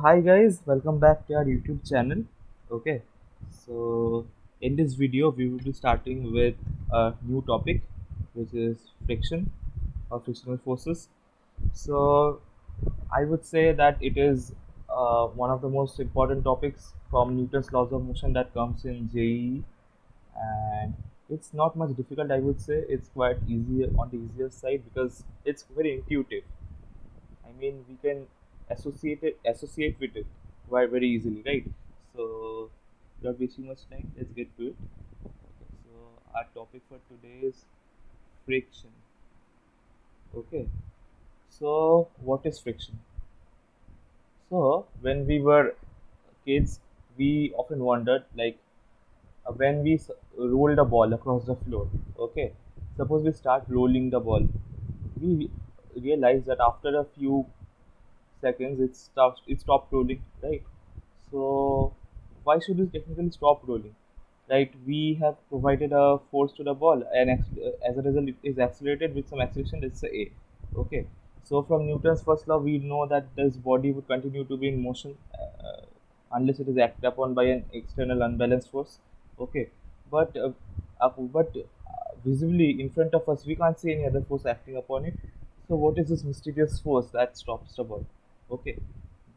Hi guys, welcome back to our YouTube channel. Okay, so in this video, we will be starting with a new topic, which is friction or frictional forces. So, I would say that it is one of the most important topics from Newton's laws of motion that comes in JEE, and it's not much difficult. I would say it's quite easy on the easier side because it's very intuitive. I mean, we can associate with it very easily, right? So, without wasting much time, let's get to it. Okay, so our topic for today is friction. Okay, so what is friction? So, when we were kids, we often wondered, like, when we rolled a ball across the floor. Okay, suppose we start rolling the ball, we realize that after a few seconds it stopped rolling, right? So why should it technically stop rolling, right? We have provided a force to the ball, and as a result it is accelerated with some acceleration. It's a okay. So from Newton's first law we know that this body would continue to be in motion unless it is acted upon by an external unbalanced force. Okay, but visibly in front of us we can't see any other force acting upon it. So what is this mysterious force that stops the ball? Okay,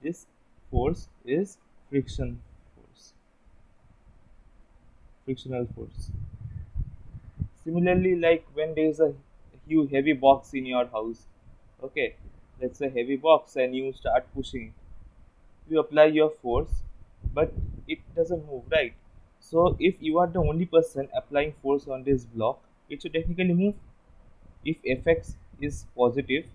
this force is friction force, frictional force. Similarly, like when there is a huge heavy box in your house, okay, let's say heavy box, and you start pushing it, you apply your force, but it doesn't move, right? So if you are the only person applying force on this block, it should technically move. If Fx is positive,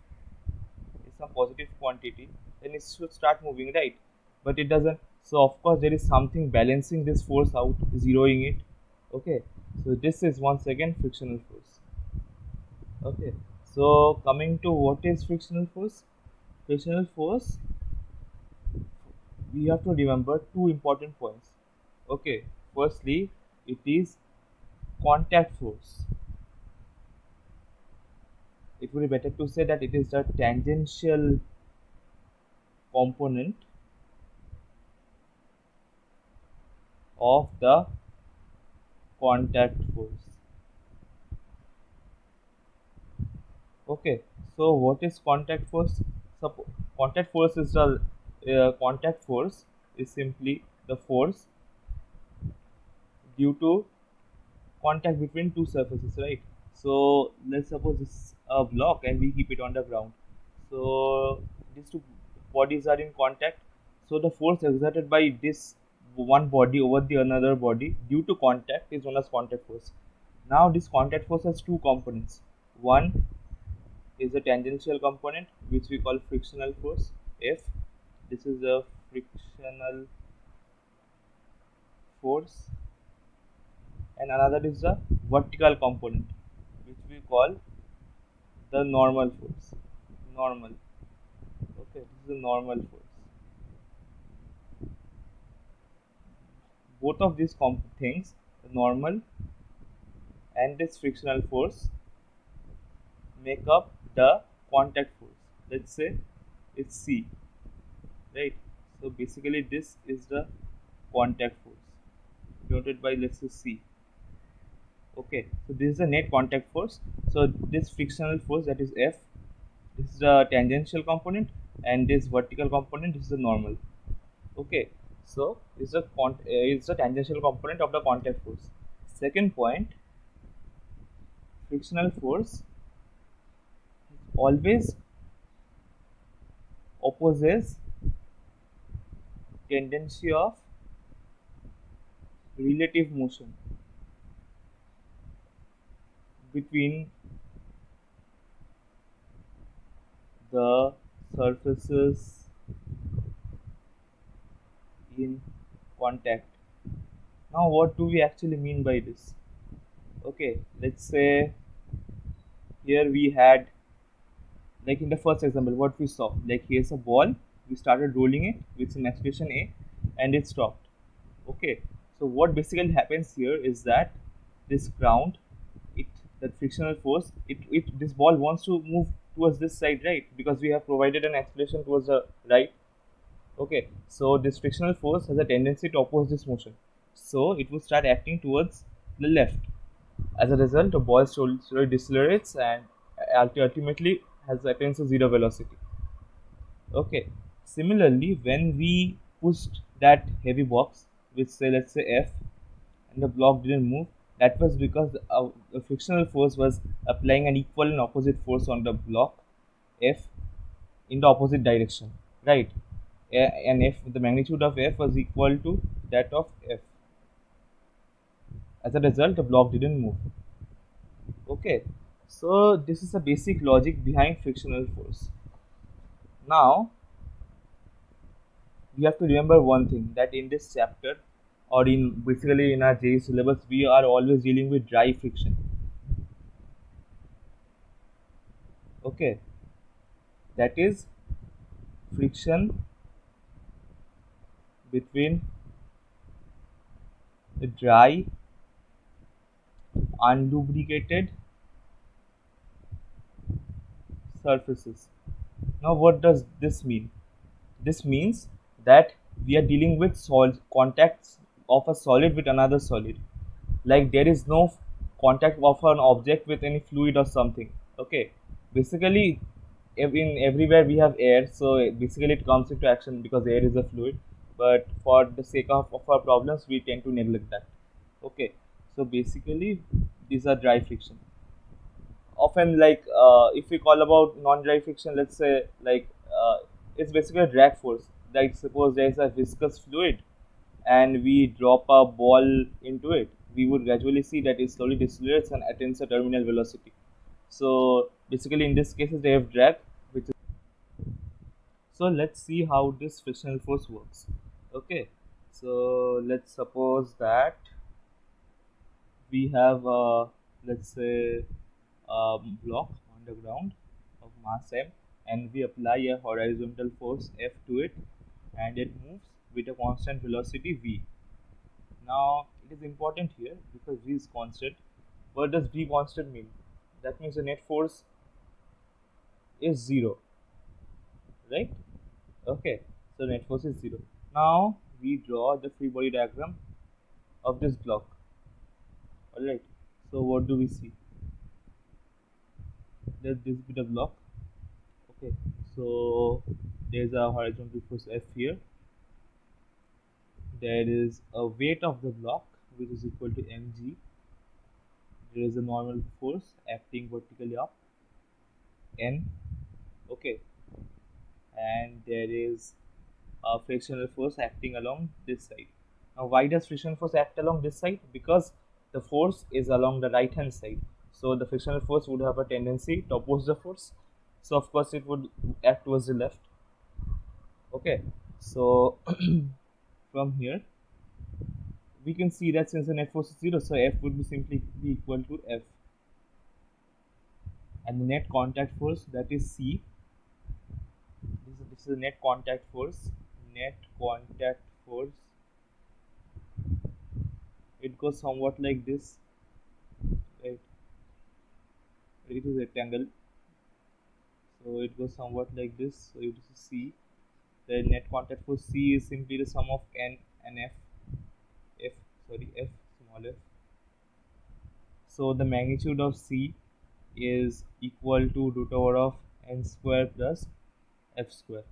is some positive quantity, then it should start moving, right? But it doesn't. So of course there is something balancing this force out, zeroing it. Okay, so this is once again frictional force. Okay, so coming to what is frictional force? Frictional force, we have to remember two important points. Okay, firstly, it is contact force. It would be better to say that it is the tangential component of the contact force. Okay, so what is contact force? Suppo- Contact force is the contact force is simply the force due to contact between two surfaces, right? So let's suppose this is a block and we keep it on the ground. So these two bodies are in contact. So the force exerted by this one body over the another body due to contact is known as contact force. Now this contact force has two components. One is the tangential component, which we call frictional force F. This is a frictional force, and another is the vertical component, which we call the normal force. Normal. Okay, this is the normal force. Both of these things, the normal and this frictional force, make up the contact force. Let's say it's C, right? So basically, this is the contact force denoted by, let's say, C. Okay, so this is the net contact force. So this frictional force, that is F, this is the tangential component, and this vertical component is the normal. Okay, so is the tangential component of the contact force. Second point, frictional force always opposes tendency of relative motion between the surfaces in contact. Now, what do we actually mean by this? Okay, let's say here we had, like in the first example, what we saw, like here's a ball, we started rolling it with some acceleration A, and it stopped. Okay, so what basically happens here is that this ground, it that frictional force, it this ball wants to move towards this side, right? Because we have provided an acceleration towards the right. Okay, so this frictional force has a tendency to oppose this motion. So it will start acting towards the left. As a result, the ball slowly decelerates and ultimately has attains a zero velocity. Okay. Similarly, when we pushed that heavy box, which say let's say F, and the block didn't move, that was because the frictional force was applying an equal and opposite force on the block F in the opposite direction, right? And F, the magnitude of F was equal to that of F. As a result, the block didn't move. Okay, so this is the basic logic behind frictional force. Now we have to remember one thing, that in this chapter, or in basically in our JEE syllabus, we are always dealing with dry friction. Okay, that is friction between the dry, unlubricated surfaces. Now, what does this mean? This means that we are dealing with contacts of a solid with another solid. Like there is no contact of an object with any fluid or something. Okay, basically, in everywhere we have air, so basically it comes into action because air is a fluid. But for the sake of our problems, we tend to neglect that. Okay, so basically, these are dry friction. Often, like if we call about non-dry friction, let's say like it's basically a drag force. Like suppose there is a viscous fluid and we drop a ball into it, we would gradually see that it slowly decelerates and attains a terminal velocity. So basically in this case they have drag, which is, so let's see how this frictional force works. Okay, so let's suppose that we have let's say a block on the ground of mass m, and we apply a horizontal force F to it, and it moves with a constant velocity v. Now it is important here because v is constant. What does v constant mean? That means the net force is zero, right? Okay, so net force is zero. Now we draw the free body diagram of this block. Alright, so what do we see? There's this bit of block. Okay, so there's a horizontal force F here. There is a weight of the block which is equal to mg. There is a normal force acting vertically up, n. Okay, and there is a frictional force acting along this side. Now, why does friction force act along this side? Because the force is along the right hand side. So the frictional force would have a tendency to oppose the force. So of course it would act towards the left. Okay, so from here we can see that since the net force is zero, so F would be simply be equal to F, and the net contact force, that is C. This is the net contact force. Net contact force, it goes somewhat like this, right? It is a rectangle, so it goes somewhat like this. So it is C. The net contact force C is simply the sum of N and F. F small f. So the magnitude of C is equal to root over of n square plus f square.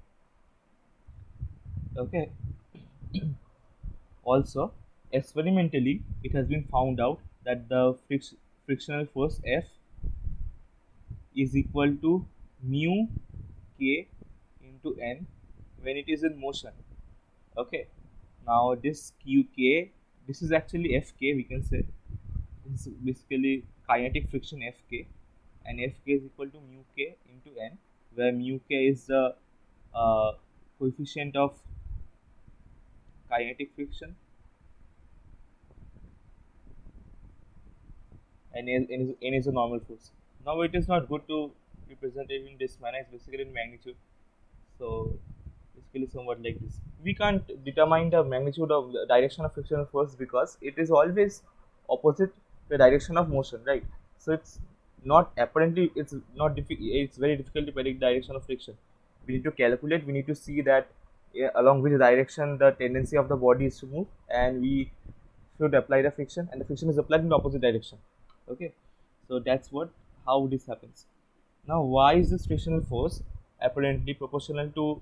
Okay. Also, experimentally, it has been found out that the frictional force F is equal to mu k into n when it is in motion. Okay, now this qk, this is actually fk, we can say this is basically kinetic friction fk, and fk is equal to mu k into n, where mu k is the coefficient of kinetic friction, and n is a normal force. Now it is not good to represent it in this manner, it's basically in magnitude. So basically somewhat like this. We can't determine the magnitude of the direction of frictional force because it is always opposite the direction of motion, right? So it's not apparently, it's not it's very difficult to predict direction of friction. We need to calculate, we need to see that along which direction the tendency of the body is to move, and we should apply the friction, and the friction is applied in the opposite direction. Okay, so that's what how this happens. Now, why is this frictional force apparently proportional to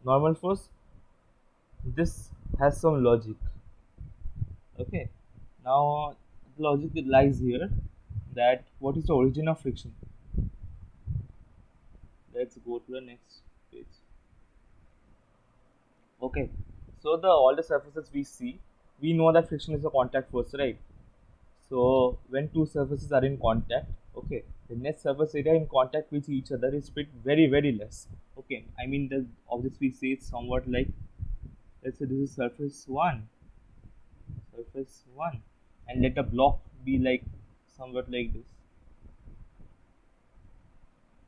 normal force? This has some logic. Okay, now the logic lies here that what is the origin of friction? Let's go to the next page. Okay, so the all the surfaces we see, we know that friction is a contact force, right? So when two surfaces are in contact, okay, the net surface area in contact with each other is bit very less. Okay, I mean the obviously we say it's somewhat like, let's say this is surface one, and let the block be like somewhat like this.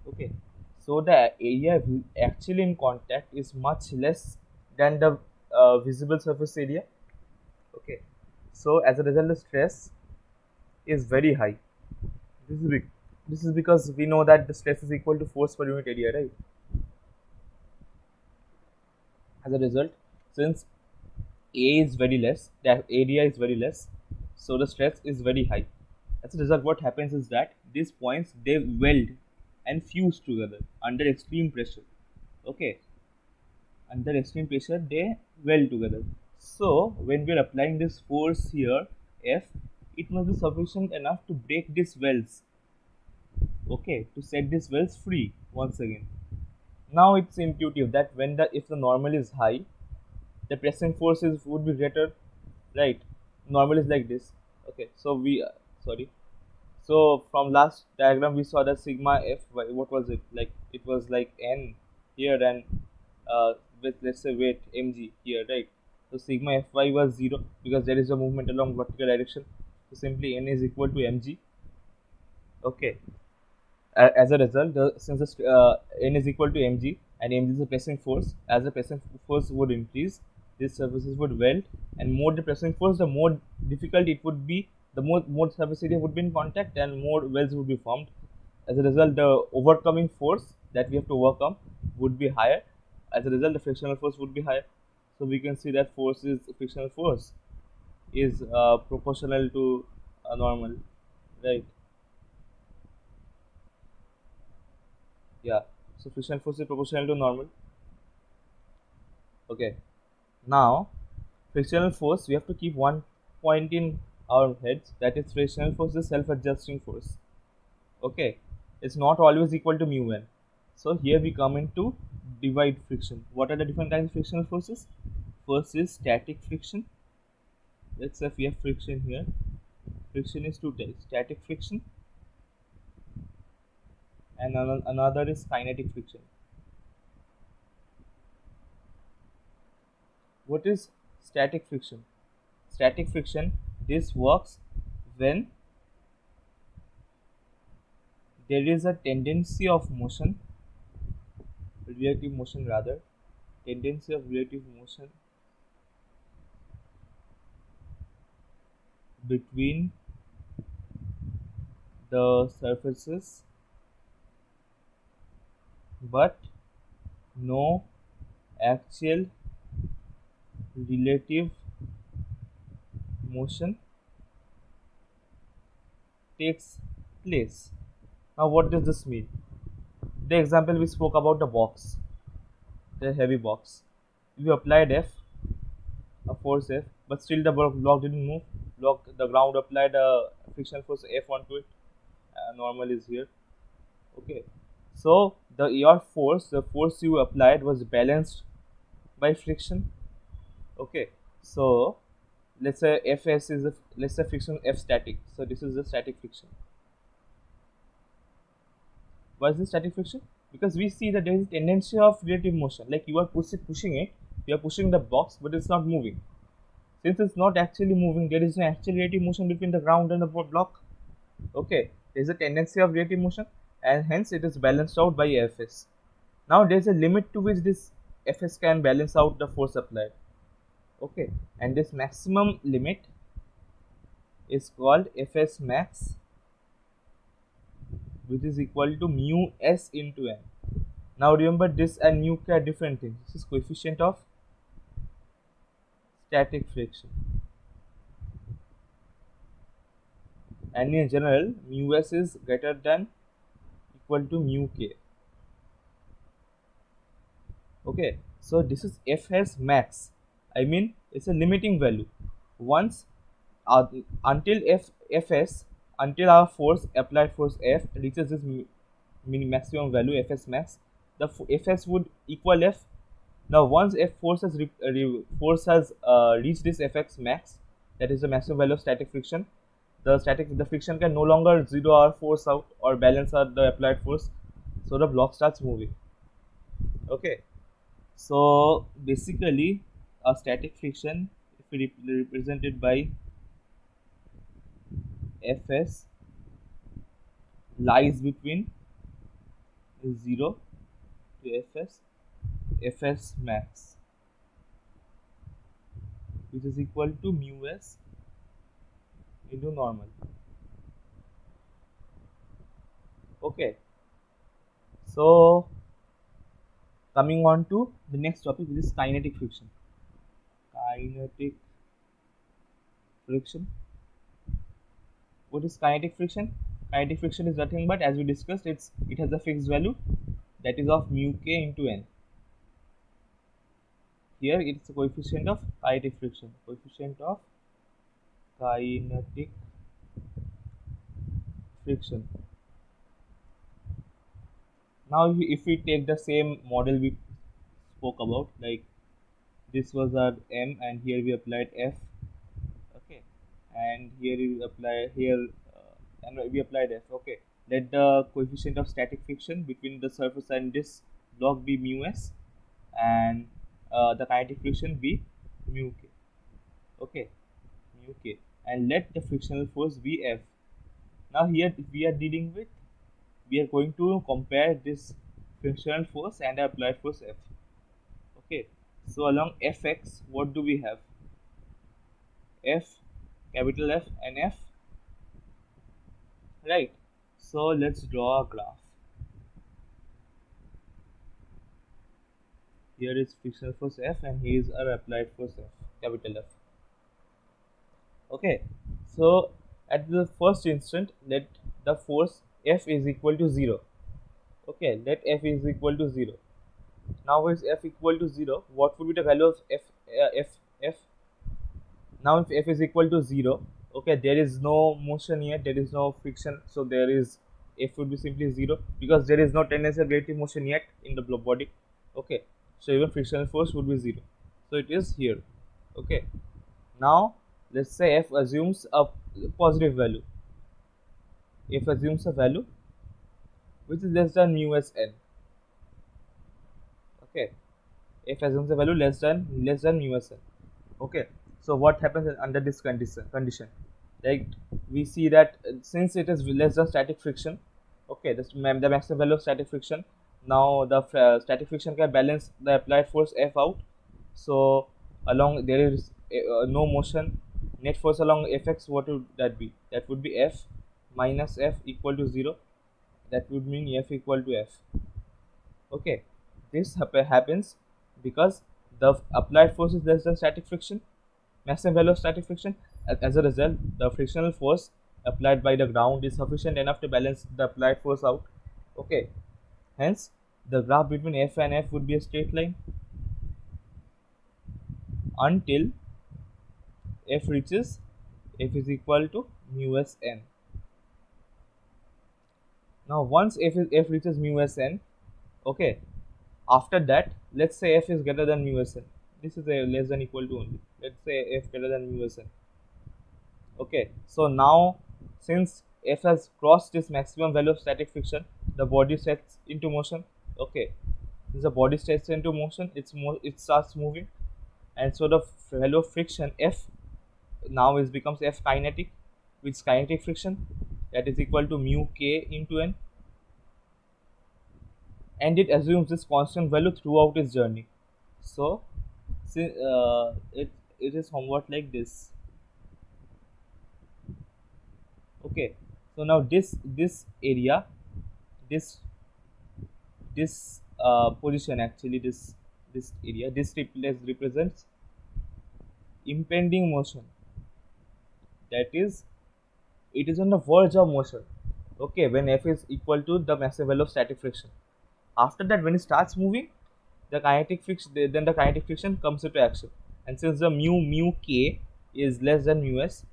Okay, so the area actually in contact is much less than the visible surface area. Okay, so as a result, the stress is very high. This is big. This is because we know that the stress is equal to force per unit area, right? As a result, since A is very less, the area is very less, so the stress is very high. As a result, what happens is that these points they weld and fuse together under extreme pressure. Okay, under extreme pressure they weld together. So when we are applying this force here, F, it must be sufficient enough to break these welds. Okay, to set these welds free once again. Now it's intuitive that when the if the normal is high, the pressing forces would be greater, right? Normal is like this. Okay, so we sorry. So from last diagram we saw that sigma f y. What was it like? It was like n here and with let's say weight mg here, right? So sigma fy was 0 because there is a movement along vertical direction. So simply n is equal to mg. Okay, as a result, since n is equal to mg and mg is the pressing force, as the pressing force would increase, these surfaces would weld, and more the pressing force, the more difficult it would be. The more surface area would be in contact, and more welds would be formed. As a result, the overcoming force that we have to overcome would be higher. As a result, the frictional force would be higher. So we can see that frictional force is proportional to normal, right? Yeah, so friction force is proportional to normal. Okay, now frictional force, we have to keep one point in our heads, that is frictional force is self-adjusting force. Okay, it's not always equal to mu n. So here we come into divide friction. What are the different kinds of frictional forces? First is static friction. Let's say if we have friction here, friction is two types: static friction and another is kinetic friction. What is static friction? Static friction, this works when there is a tendency of motion, relative motion rather, tendency of relative motion between the surfaces, but no actual relative motion takes place. Now, what does this mean? The example we spoke about, the box, the heavy box. We applied F, a force F, but still the block didn't move. The ground applied a friction force F onto it. Normal is here. Okay, so the force you applied was balanced by friction. Okay, so let's say Fs is let's say friction F static. So this is the static friction. Why is this static friction? Because we see that there is a tendency of relative motion. Like you are pushing it, you are pushing the box, but it's not moving. Since it's not actually moving, there is no actual relative motion between the ground and the block. Okay, there is a tendency of relative motion, and hence it is balanced out by Fs. Now there is a limit to which this Fs can balance out the force applied. Okay, and this maximum limit is called Fs max, which is equal to mu s into n. Now remember, this and mu are different things. This is coefficient of static friction. And in general, mu s is greater than equal to mu k. Okay, so this is f has max. I mean, it's a limiting value. Once uh, until fs until our force applied force F reaches this maximum value fs max, the fs would equal F. Now once F force has reached this fx max, that is the maximum value of static friction, the friction can no longer zero our force out or balance out the applied force, so the block starts moving. Okay, so basically a static friction, if we represent it by fs, lies between 0 to fs max, which is equal to mu s into normal. Okay, so coming on to the next topic, which is kinetic friction. Kinetic friction. What is kinetic friction? Kinetic friction is nothing but, as we discussed, it has a fixed value, that is of mu k into n. Here it's the coefficient of kinetic friction. Coefficient of kinetic friction. Now if we take the same model we spoke about, like this was our m and here we applied f. Okay, and here we apply here and we applied f. Okay, let the coefficient of static friction between the surface and this block be mu s, and the kinetic friction be mu k. Okay, mu k, and let the frictional force be f. Now here we are dealing with, we are going to compare this frictional force and applied force f. Okay, so along fx, what do we have? F, capital F and F, right? So let's draw a graph. Here is frictional force F and here is our applied force F, capital F. Okay, so at the first instant, let the force F is equal to 0. Okay, let F is equal to 0. Now is F equal to 0, what would be the value of F? Now if F is equal to 0, okay, there is no motion yet, there is no friction, so there is, F would be simply 0 because there is no tendential relative motion yet in the body. Okay, so even frictional force would be 0, so it is here. Okay, now let's say F assumes a positive value. F assumes a value which is less than mu s n. Okay, F assumes a value less than mu s n. Okay, so what happens under this condition, like we see that since it is less than static friction, okay, the maximum value of static friction, now the static friction can balance the applied force F out, so along there is no motion, net force along fx, what would that be? That would be F minus F equal to 0, that would mean F equal to F. Okay, this happens because the applied force is less than static friction, maximum value of static friction. As a result, the frictional force applied by the ground is sufficient enough to balance the applied force out. Okay, hence the graph between F and F would be a straight line until F reaches, F is equal to mu s n. Now once F reaches mu s n, okay, after that, let's say F is greater than mu s n. This is a less than equal to only. Let's say F greater than mu s n. Okay, so now since F has crossed this maximum value of static friction, the body sets into motion. Okay, since the body sets into motion, it starts moving, and so the value of friction F now becomes F kinetic, which is kinetic friction, that is equal to mu k into n, and it assumes this constant value throughout its journey. So, it is somewhat like this. Okay, so now this area, this position, actually this area, this represents impending motion, that is, it is on the verge of motion. Okay, when F is equal to the massive value of static friction. After that, when it starts moving, the kinetic friction, then the kinetic friction comes into action. And since the mu k is less than mu s,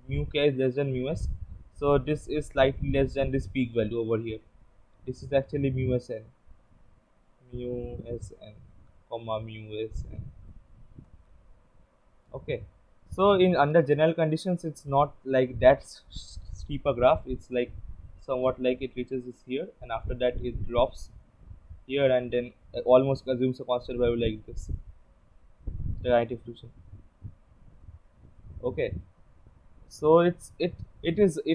mu k is less than mu s, so this is slightly less than this peak value over here. This is actually mu s n, comma mu s n. Okay, so in under general conditions, it's not like that steep a graph. It's like somewhat like it reaches this here, and after that it drops here, and then almost assumes a constant value like this, the kinetic friction. Okay, so it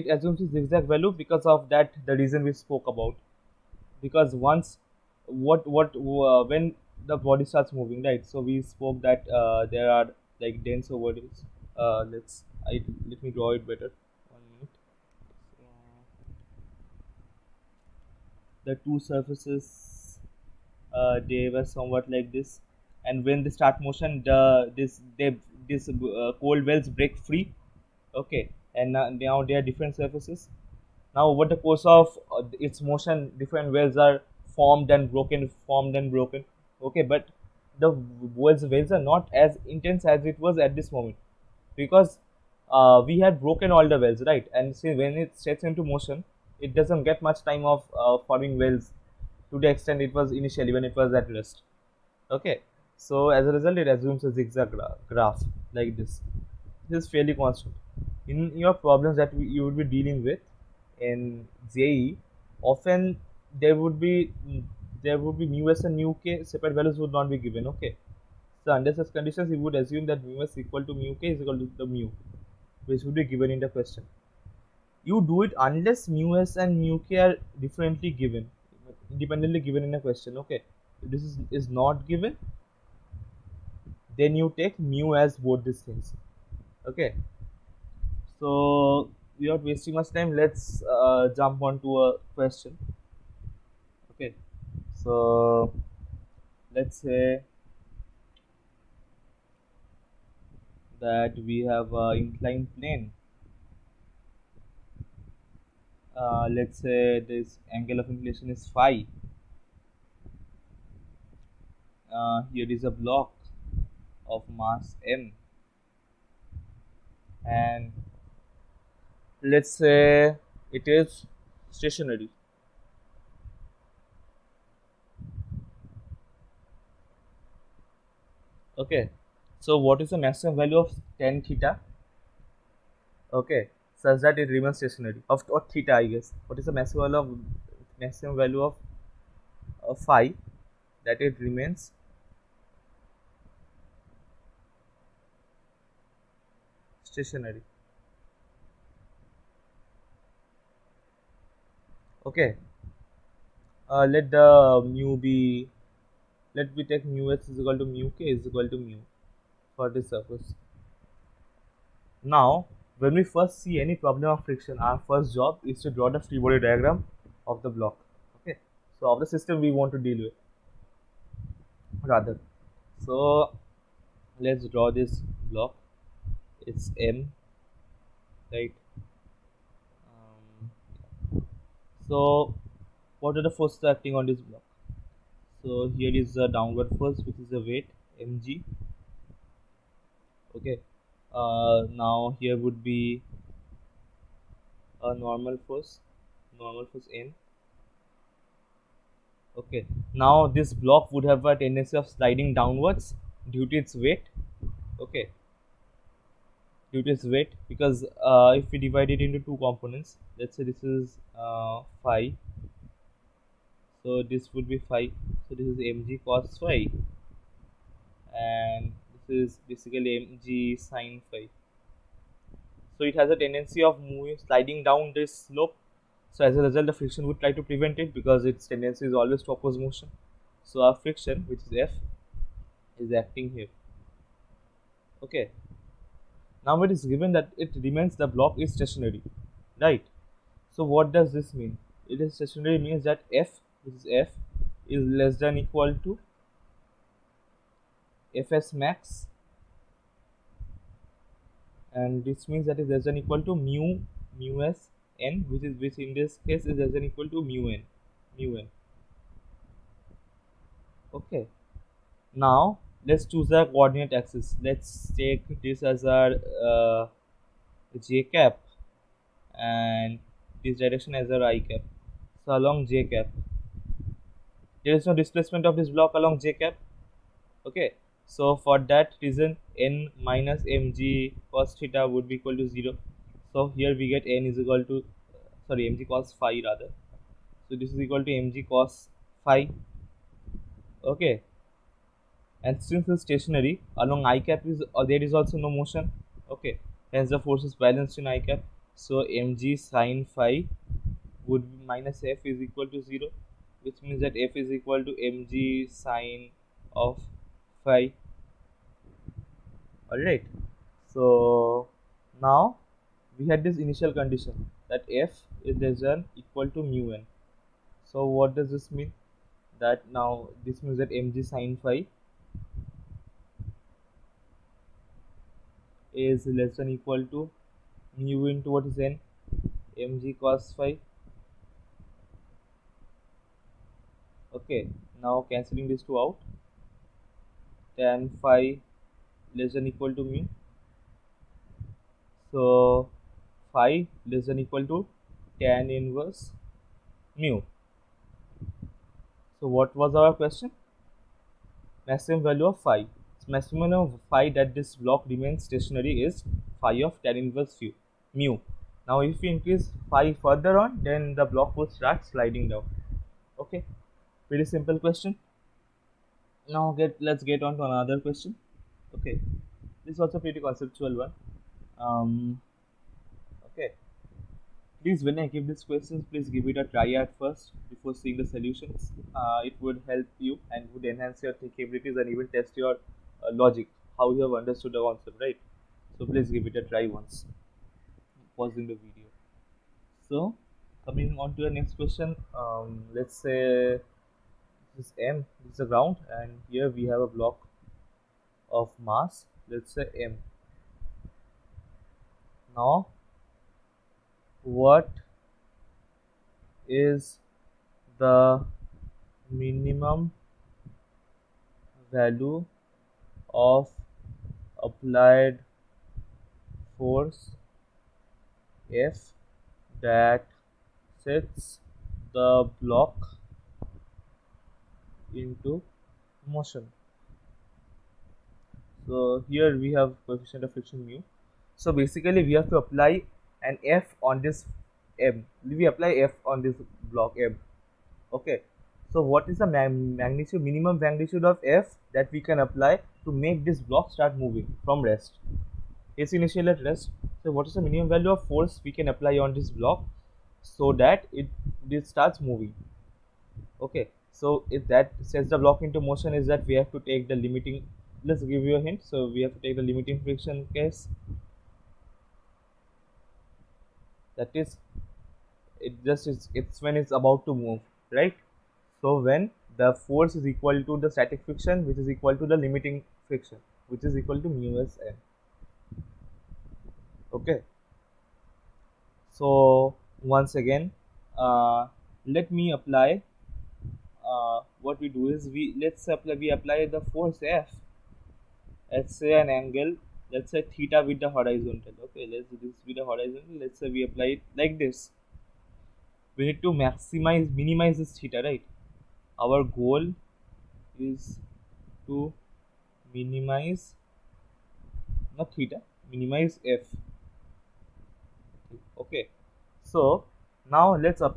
assumes a zigzag value because of that, the reason we spoke about. Because once when the body starts moving, right, so we spoke that there are like dense over this. Let me draw it better. 1 minute. The two surfaces, they were somewhat like this, and when they start motion, this cold wells break free. Okay, and now they are different surfaces. Now over the course of its motion, different wells are formed and broken. Okay, but the wells are not as intense as it was at this moment, because we had broken all the wells, right? And see, when it sets into motion, it doesn't get much time of forming wells to the extent it was initially when it was at rest. Okay, so as a result, it assumes a zigzag graph like this. This is fairly constant. In your problems that you would be dealing with in JE, often there would be mu s and mu k separate values would not be given. Okay, so under such conditions, you would assume that mu s equal to mu k is equal to the mu, which would be given in the question. You do it unless mu s and mu k are differently given, independently given in a question. Okay, if this is not given, then you take mu as both these things. Okay, so without wasting much time, let's jump on to a question. Okay, so let's say that we have an inclined plane. Let's say this angle of inclination is phi. Here is a block of mass m, and let's say it is stationary. Okay, so what is the maximum value of tan theta? Okay, such that it remains stationary, of or theta, I guess. What is the maximum value of phi, that it remains stationary? Okay, let the mu be, let me take mu s is equal to mu k is equal to mu for this surface. Now, when we first see any problem of friction, our first job is to draw the free body diagram of the block. Okay, so of the system we want to deal with, rather. So let's draw this block. It's M, right? So what are the forces acting on this block? So here is the downward force, which is the weight mg. Okay, now here would be a normal force n. Okay, now this block would have a tendency of sliding downwards due to its weight. Okay, due to its weight, because if we divide it into two components, let's say this is phi, so this would be phi, so this is mg cos phi, and this is basically mg sin phi. So it has a tendency of moving, sliding down this slope. So as a result, the friction would try to prevent it because its tendency is always to oppose motion. So our friction, which is F, is acting here. Okay. Now it is given that it remains, the block is stationary, right? So what does this mean? It is stationary means that F, which is F, is less than equal to Fs max and this means that is less than equal to mu s n, which in this case is less than equal to mu n. Okay, now let's choose our coordinate axis. Let's take this as our j cap and this direction as our I cap. So along j cap, there is no displacement of this block along j cap. Okay, so for that reason n minus mg cos theta would be equal to 0. So here we get n is equal to sorry, mg cos phi rather. So this is equal to mg cos phi. Okay, and since it's stationary along I cap is there is also no motion. Okay, hence the force is balanced in I cap. So mg sin phi would be minus f is equal to 0, which means that f is equal to mg sine of phi. Alright, so now we had this initial condition that f is less than equal to mu n. So what does this mean? That now this means that mg sine phi is less than equal to mu into what is n, mg cos phi. Okay, now cancelling these two out, tan phi less than equal to mu. So phi less than equal to tan inverse mu. So what was our question? Maximum value of phi. Maximum of phi that this block remains stationary is phi of tan inverse mu. Now if we increase phi further on, then the block will start sliding down. Okay, pretty simple question. Now let's get on to another question. Okay, this is also pretty conceptual one. Okay, please when I give these questions, please give it a try at first before seeing the solutions. It would help you and would enhance your capabilities and even test your logic, how you have understood the concept, right? So please give it a try once, pausing the video. So coming on to the next question, let's say this is M, this is the ground, and here we have a block of mass, let's say M. Now what is the minimum value of applied force F that sets the block into motion? So here we have coefficient of friction mu. So basically we have to apply an F on this M. We apply F on this block M. Okay. So what is the magnitude, minimum magnitude of F that we can apply to make this block start moving from rest? It's initially at rest. So what is the minimum value of force we can apply on this block so that it starts moving? Okay, so if that sets the block into motion is that we have to take the limiting, let's give you a hint. So we have to take the limiting friction case, that is it's when it's about to move, right? So when the force is equal to the static friction, which is equal to the limiting friction, which is equal to mu s n. Okay, so once again, let me apply what we do is we apply the force F at say an angle, let's say theta with the horizontal. Okay, let's do this with the horizontal. Let's say we apply it like this. We need to minimize this theta, right? Our goal is to minimize not theta, minimize F. Okay, so now let's draw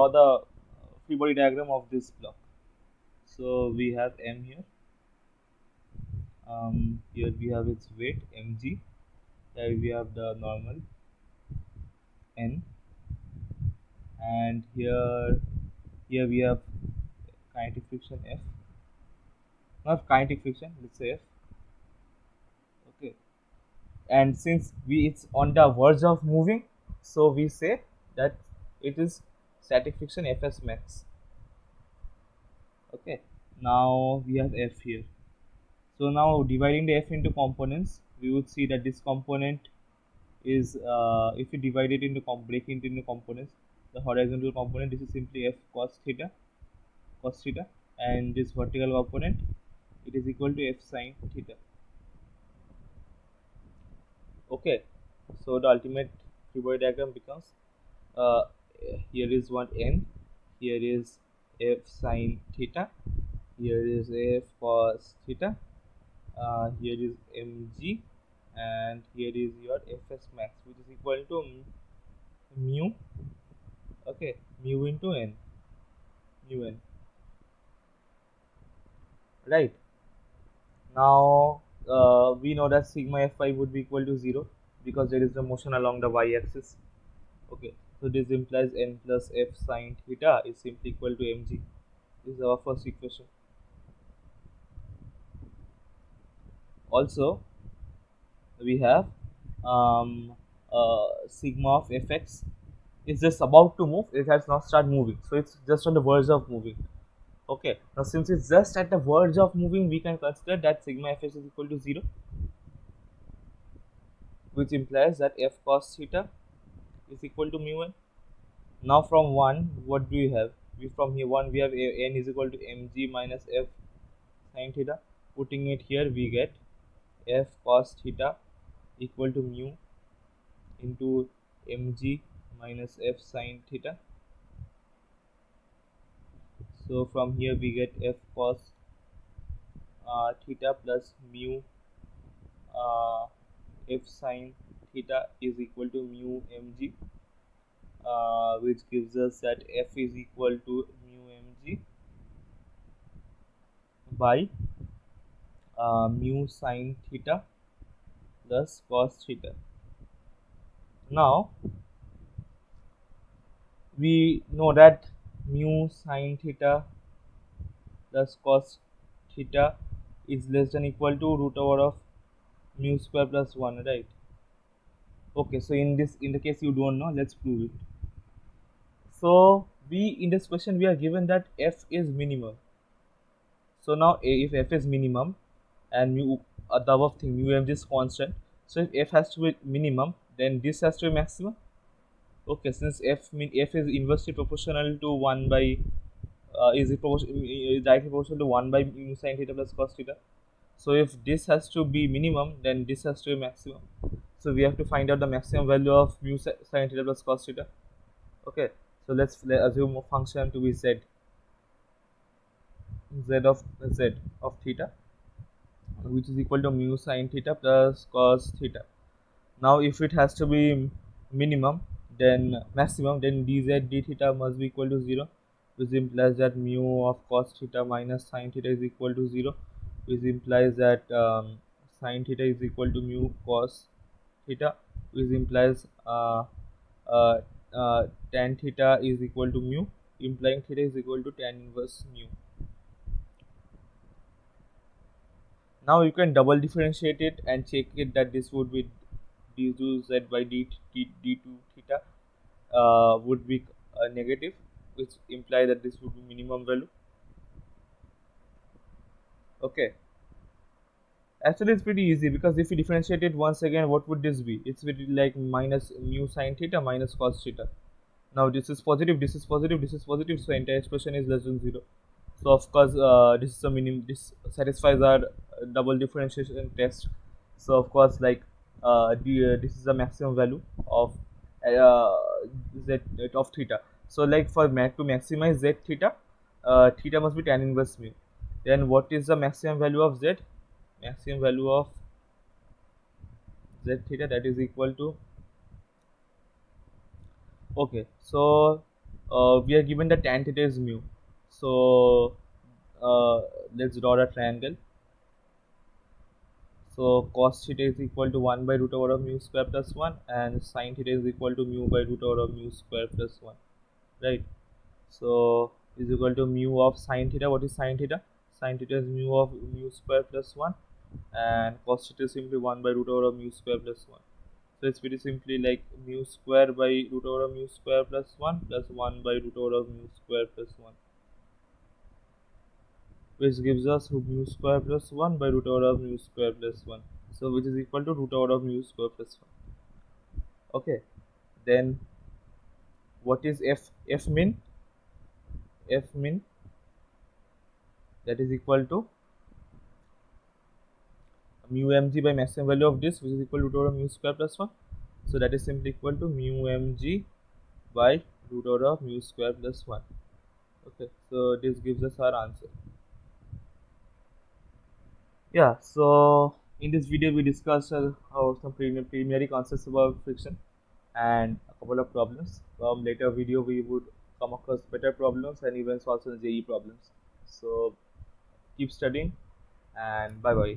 the free body diagram of this block. So we have M here. Here we have its weight mg. Here we have the normal n, and here we have kinetic friction F. Not kinetic friction, let's say F. Okay, and since it's on the verge of moving, so we say that it is static friction Fs max. Okay, now we have F here. So now dividing the f into components, we would see that this component is if you divide it into break it into components, the horizontal component, this is simply f cos theta, and this vertical component, it is equal to f sin theta. Okay, so the ultimate Fibonacci diagram becomes uh, here is one n, here is f sin theta, here is f cos theta, here is mg, and here is your fs max, which is equal to mu, okay, mu into n, mu n, right? Now we know that sigma fi would be equal to 0 because there is the motion along the y-axis. Okay, so this implies n plus f sin theta is simply equal to mg. This is our first equation. Also, we have sigma of fx is just about to move. It has not started moving, so it's just on the verge of moving. Okay, now since it's just at the verge of moving, we can consider that sigma fx is equal to 0, which implies that f cos theta is equal to mu n. Now from 1, what do we have? We from here 1 we have n is equal to mg minus f sin theta. Putting it here, we get f cos theta equal to mu into mg minus f sin theta. So from here we get f cos theta plus mu f sin theta is equal to mu mg, which gives us that f is equal to mu mg by mu sin theta plus cos theta. Now we know that mu sin theta plus cos theta is less than equal to root over of mu square plus 1, right? Okay, so in the case you don't know, let's prove it. So we in this question we are given that f is minimum. So now if f is minimum and mu the above thing mu m is constant, so if f has to be minimum, then this has to be maximum. Okay, since f is inversely proportional to 1 by is it directly proportional to 1 by mu sin theta plus cos theta. So if this has to be minimum, then this has to be maximum. So we have to find out the maximum value of mu sin theta plus cos theta. Okay, so let's assume a function to be z of theta, which is equal to mu sin theta plus cos theta. Now if it has to be minimum, then maximum, then dz d theta must be equal to 0, which implies that mu of cos theta minus sin theta is equal to 0, which implies that sin theta is equal to mu cos theta, which implies uh, tan theta is equal to mu, implying theta is equal to tan inverse mu. Now you can double differentiate it and check it that this would be d2 z by d2 theta would be negative, which imply that this would be minimum value. Okay, actually it's pretty easy because if you differentiate it once again, what would this be? It's really like minus mu sin theta minus cos theta. Now this is positive, this is positive, this is positive, so entire expression is less than 0. So of course this is a minimum, this satisfies our double differentiation test. So of course like this is the maximum value of uh, z of theta. So like for to maximize z theta, theta must be tan inverse mu. Then what is the maximum value of z? Maximum value of z theta, that is equal to, okay, so we are given the tan theta is mu. So uh, let's draw a triangle. So cos theta is equal to 1 by root over of mu square plus 1, and sin theta is equal to mu by root over of mu square plus 1, right? So is equal to mu of sin theta. What is sin theta? Sin theta is mu of mu square plus 1, and cos theta is simply 1 by root over of mu square plus 1. So it's pretty simply like mu square by root over of mu square plus 1 plus 1 by root over of mu square plus 1, which gives us mu square plus 1 by root over of mu square plus 1. So which is equal to root over of mu square plus 1. Okay, then what is f min? F min, that is equal to mu mg by maximum value of this, which is equal to root over mu square plus 1. So that is simply equal to mu mg by root over of mu square plus 1. Okay, so this gives us our answer. Yeah, so in this video we discussed some preliminary concepts about friction and a couple of problems. From later video we would come across better problems and even solve some JE problems. So keep studying and bye bye.